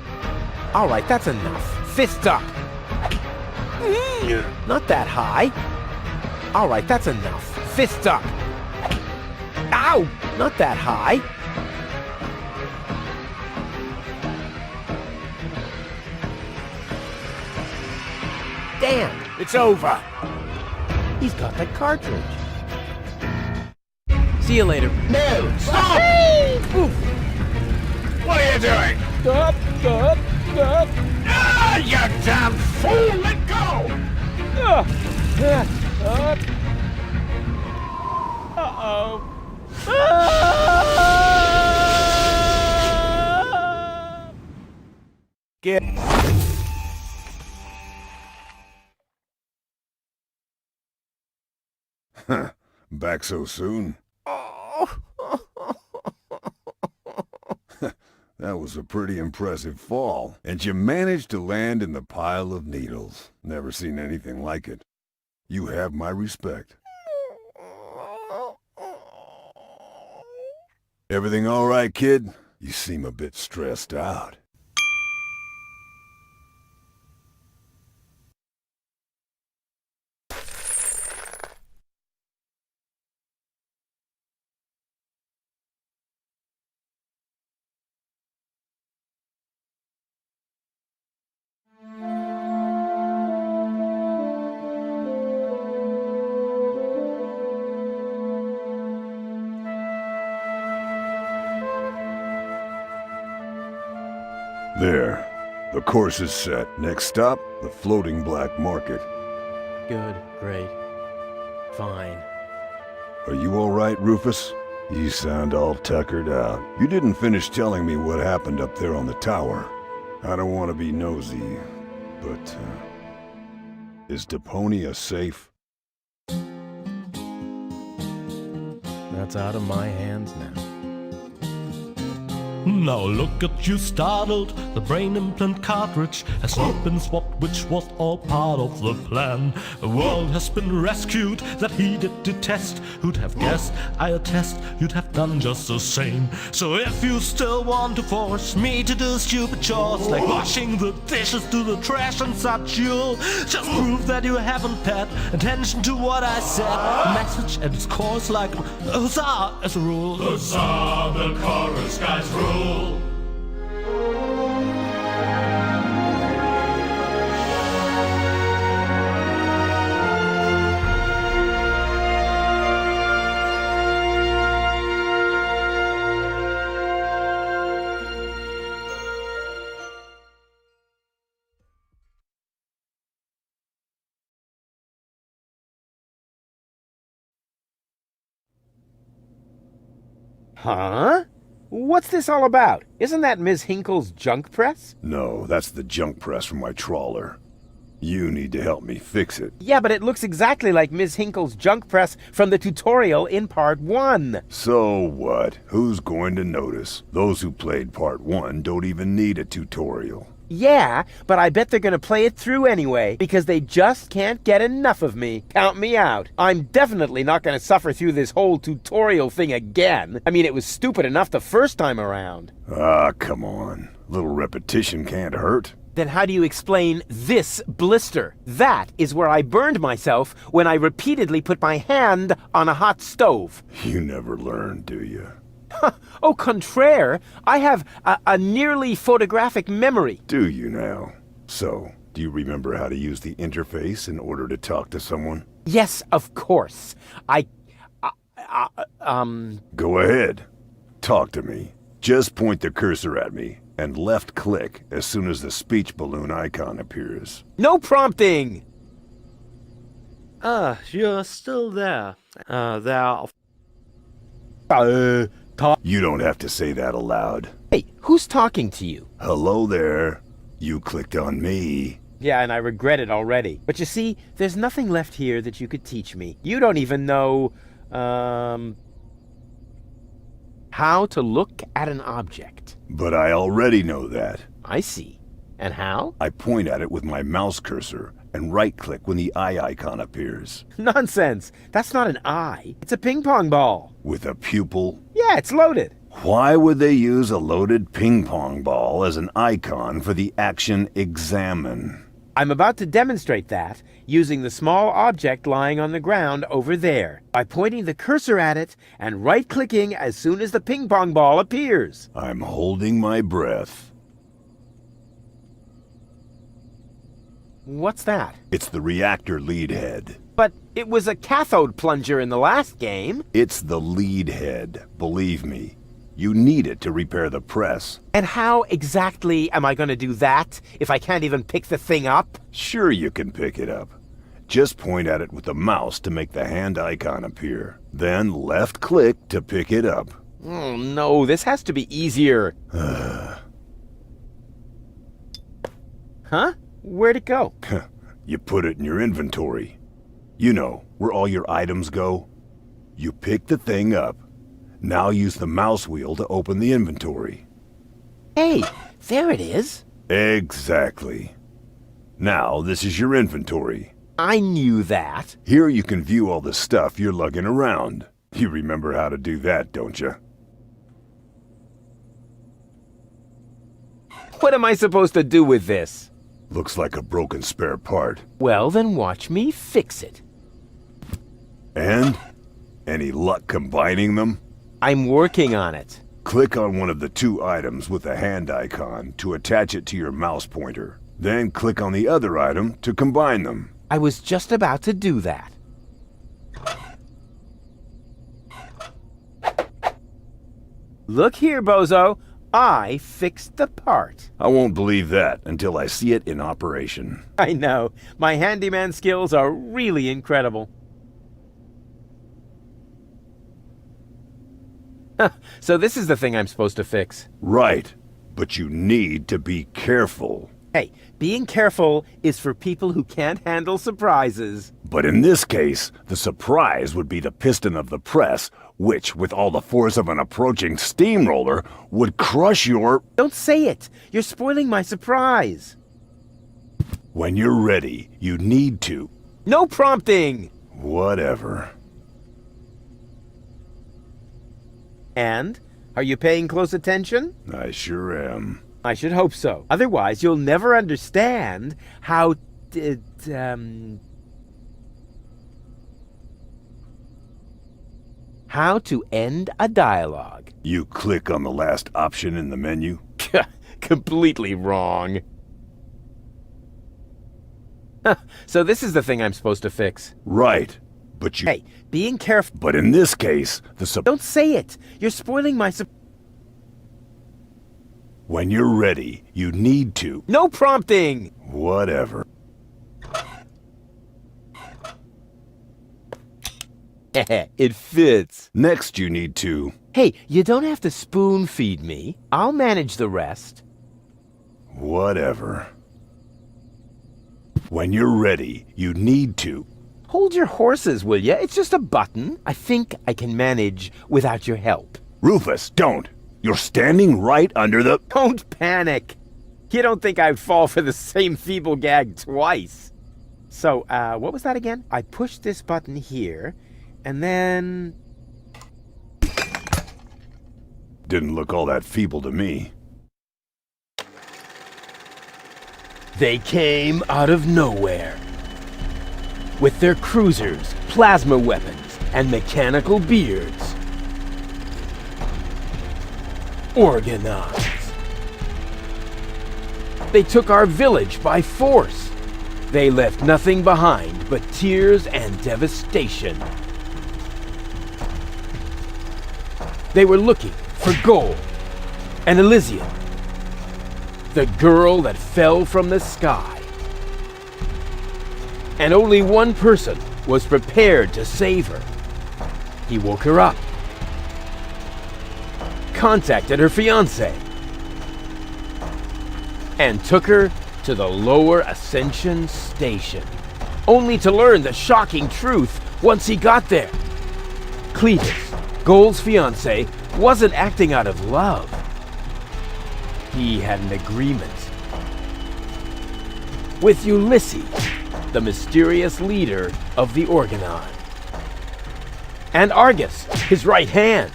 Speaker 1: All right, that's enough. Fist up. Not that high. All right, that's enough. Fist up. Ow! Not that high. Damn, it's over. He's got the cartridge.
Speaker 7: See you later.
Speaker 6: No! Stop! What are you doing?
Speaker 1: Stop!
Speaker 6: Ah, you damn fool! Let go!
Speaker 1: Get.
Speaker 3: Back so soon? That was a pretty impressive fall. And you managed to land in the pile of needles. Never seen anything like it. You have my respect. Everything all right, kid? You seem a bit stressed out. There. The course is set. Next stop, the floating black market.
Speaker 7: Good, great, fine.
Speaker 3: Are you all right, Rufus? You sound all tuckered out. You didn't finish telling me what happened up there on the tower. I don't want to be nosy, but, is Deponia safe?
Speaker 7: That's out of my hands now.
Speaker 8: Now look at you startled, the brain implant cartridge has not been swapped, which was all part of the plan. The world has been rescued, that he did detest. Who'd have guessed, I attest, you'd have done just the same. So if you still want to force me to do stupid chores, like washing the dishes, do the trash and such, you'll just prove that you haven't paid attention to what I said. The message at its core is like huzzah as a rule.
Speaker 9: Huzzah, the chorus guys rule.
Speaker 1: Huh? What's this all about? Isn't that Ms. Hinkle's junk press?
Speaker 3: No, that's the junk press from my trawler. You need to help me fix it.
Speaker 1: Yeah, but it looks exactly like Ms. Hinkle's junk press from the tutorial in Part 1.
Speaker 3: So what? Who's going to notice? Those who played Part 1 don't even need a tutorial.
Speaker 1: Yeah, but I bet they're gonna play it through anyway, because they just can't get enough of me. Count me out. I'm definitely not gonna suffer through this whole tutorial thing again. I mean, it was stupid enough the first time around.
Speaker 3: Ah, come on. A little repetition can't hurt.
Speaker 1: Then how do you explain this blister? That is where I burned myself when I repeatedly put my hand on a hot stove.
Speaker 3: You never learn, do you?
Speaker 1: Au contraire, I have a nearly photographic memory.
Speaker 3: Do you now? So, do you remember how to use the interface in order to talk to someone?
Speaker 1: Yes, of course.
Speaker 3: Go ahead. Talk to me. Just point the cursor at me, and left-click as soon as the speech balloon icon appears.
Speaker 1: No prompting!
Speaker 2: Ah, you're still there. There are...
Speaker 3: You don't have to say that aloud.
Speaker 1: Hey, who's talking to you?
Speaker 3: Hello there. You clicked on me.
Speaker 1: Yeah, and I regret it already. But you see, there's nothing left here that you could teach me. You don't even know, how to look at an object.
Speaker 3: But I already know that.
Speaker 1: I see. And how?
Speaker 3: I point at it with my mouse cursor and right-click when the eye icon appears.
Speaker 1: Nonsense. That's not an eye. It's a ping pong ball.
Speaker 3: With a pupil?
Speaker 1: Yeah, it's loaded.
Speaker 3: Why would they use a loaded ping pong ball as an icon for the action examine?
Speaker 1: I'm about to demonstrate that using the small object lying on the ground over there by pointing the cursor at it and right-clicking as soon as the ping pong ball appears.
Speaker 3: I'm holding my breath.
Speaker 1: What's that?
Speaker 3: It's the reactor lead head.
Speaker 1: But it was a cathode plunger in the last game.
Speaker 3: It's the lead head, believe me. You need it to repair the press.
Speaker 1: And how exactly am I going to do that if I can't even pick the thing up?
Speaker 3: Sure you can pick it up. Just point at it with the mouse to make the hand icon appear. Then left-click to pick it up.
Speaker 1: Oh no, this has to be easier. Huh? Where'd it go?
Speaker 3: You put it in your inventory. You know, where all your items go. You pick the thing up. Now use the mouse wheel to open the inventory.
Speaker 1: Hey, there it is.
Speaker 3: Exactly. Now, this is your inventory.
Speaker 1: I knew that.
Speaker 3: Here you can view all the stuff you're lugging around. You remember how to do that, don't you?
Speaker 1: What am I supposed to do with this?
Speaker 3: Looks like a broken spare part.
Speaker 1: Well, then watch me fix it.
Speaker 3: And? Any luck combining them?
Speaker 1: I'm working on it.
Speaker 3: Click on one of the two items with the hand icon to attach it to your mouse pointer. Then click on the other item to combine them.
Speaker 1: I was just about to do that. Look here, bozo. I fixed the part.
Speaker 3: I won't believe that until I see it in operation.
Speaker 1: I know. My handyman skills are really incredible. So this is the thing I'm supposed to fix.
Speaker 3: Right. But you need to be careful.
Speaker 1: Hey, being careful is for people who can't handle surprises.
Speaker 3: But in this case, the surprise would be the piston of the press, which, with all the force of an approaching steamroller, would crush your...
Speaker 1: Don't say it! You're spoiling my surprise!
Speaker 3: When you're ready, you need to...
Speaker 1: No prompting!
Speaker 3: Whatever.
Speaker 1: And? Are you paying close attention?
Speaker 3: I sure am.
Speaker 1: I should hope so. Otherwise, you'll never understand how to end a dialogue.
Speaker 3: You click on the last option in the menu?
Speaker 1: Completely wrong. So this is the thing I'm supposed to fix.
Speaker 3: Right. But you...
Speaker 1: Hey, being careful...
Speaker 3: But in this case,
Speaker 1: Don't say it! You're spoiling my
Speaker 3: When you're ready, you need to...
Speaker 1: No prompting!
Speaker 3: Whatever.
Speaker 1: It fits.
Speaker 3: Next you need to...
Speaker 1: Hey, you don't have to spoon feed me. I'll manage the rest.
Speaker 3: Whatever. When you're ready, you need to...
Speaker 1: Hold your horses, will ya? It's just a button. I think I can manage without your help.
Speaker 3: Rufus, don't! You're standing right under the...
Speaker 1: Don't panic! You don't think I'd fall for the same feeble gag twice. So, what was that again? I push this button here, and then...
Speaker 3: Didn't look all that feeble to me.
Speaker 7: They came out of nowhere. With their cruisers, plasma weapons, and mechanical beards. Organized. They took our village by force. They left nothing behind but tears and devastation. They were looking for gold and Elysium, the girl that fell from the sky. And only one person was prepared to save her. He woke her up, contacted her fiancé, and took her to the lower Ascension station, only to learn the shocking truth once he got there. Cletus, Gold's fiancé, wasn't acting out of love. He had an agreement with Ulysses, the mysterious leader of the Organon, and Argus, his right hand.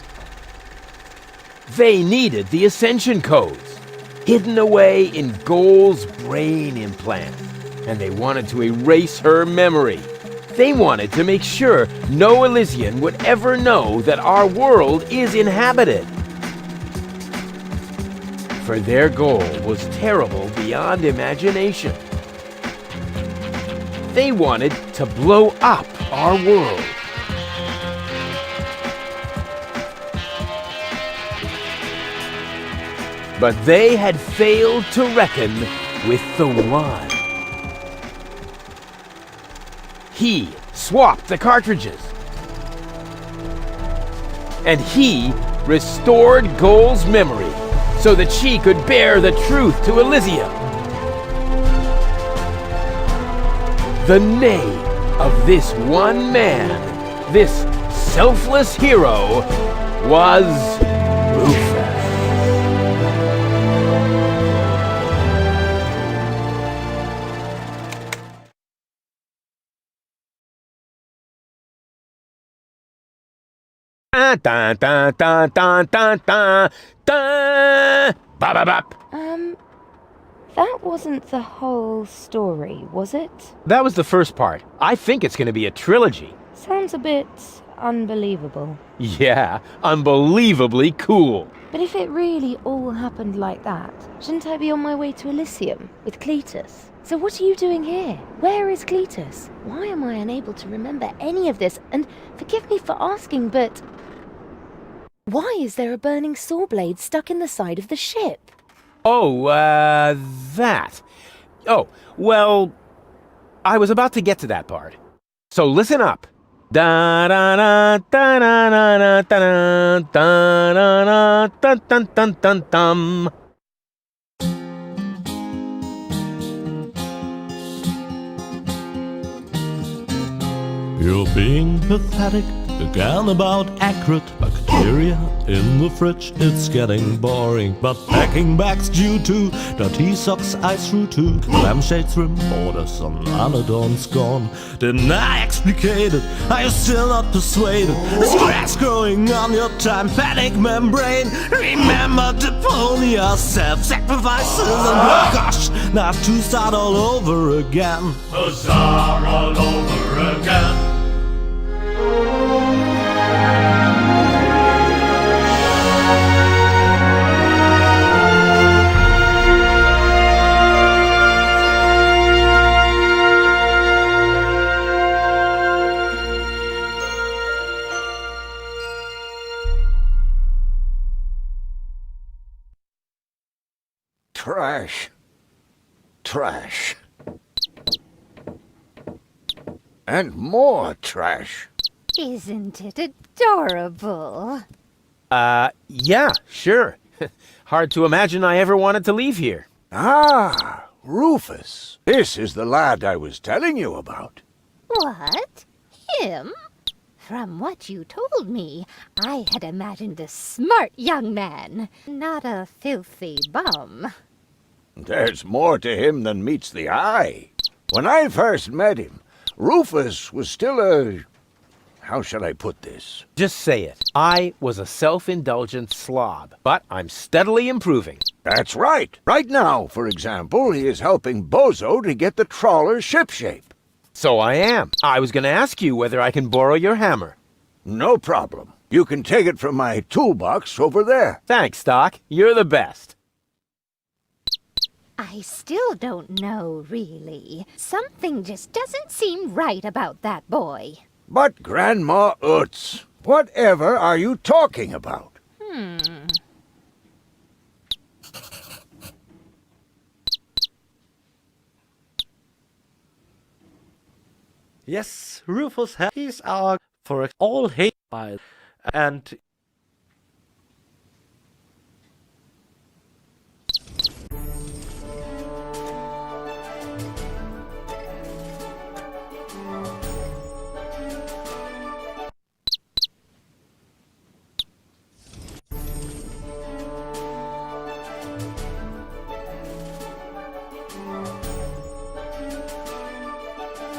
Speaker 7: They needed the Ascension codes, hidden away in Gold's brain implant, and they wanted to erase her memory. They wanted to make sure no Elysian would ever know that our world is inhabited. For their goal was terrible beyond imagination. They wanted to blow up our world. But they had failed to reckon with the One. He swapped the cartridges. And he restored Gold's memory so that she could bear the truth to Elysium. The name of this one man, this selfless hero, was Rufus. Dun, dun, dun, dun, dun, dun, dun. Bop, bop, bop.
Speaker 5: That wasn't the whole story, was it?
Speaker 7: That was the first part. I think it's going to be a trilogy.
Speaker 5: Sounds a bit unbelievable.
Speaker 7: Yeah, unbelievably cool.
Speaker 5: But if it really all happened like that, shouldn't I be on my way to Elysium with Cletus? So what are you doing here? Where is Cletus? Why am I unable to remember any of this? And forgive me for asking, but why is there a burning saw blade stuck in the side of the ship?
Speaker 7: Oh, that. Oh, well, I was about to get to that part. So listen up. Da da da da da da da da da da dun dun dun dun.
Speaker 8: You're being pathetic again about accurate bacteria in the fridge. It's getting boring, but packing bags due to dirty socks I threw to lampshades, rim borders on anodons gone. Didn't I explicate it? Are you still not persuaded? There's grass growing on your tympanic membrane. Remember Deponia, self-sacrifices, and gosh, not to start all over again.
Speaker 9: Huzzah all over again.
Speaker 4: Trash. Trash. And more trash.
Speaker 10: Isn't it adorable?
Speaker 7: Yeah, sure. Hard to imagine I ever wanted to leave here.
Speaker 4: Ah, Rufus. This is the lad I was telling you about.
Speaker 10: What? Him? From what you told me, I had imagined a smart young man, not a filthy bum.
Speaker 4: There's more to him than meets the eye. When I first met him, Rufus was still a... How shall I put this?
Speaker 7: Just say it. I was a self-indulgent slob, but I'm steadily improving.
Speaker 4: That's right. Right now, for example, he is helping Bozo to get the trawler shipshape.
Speaker 7: So I am. I was going to ask you whether I can borrow your hammer.
Speaker 4: No problem. You can take it from my toolbox over there.
Speaker 7: Thanks, Doc. You're the best.
Speaker 10: I still don't know, really. Something just doesn't seem right about that boy.
Speaker 4: But Grandma Utz, whatever are you talking about?
Speaker 2: Yes, Rufus he's our for all hate by, and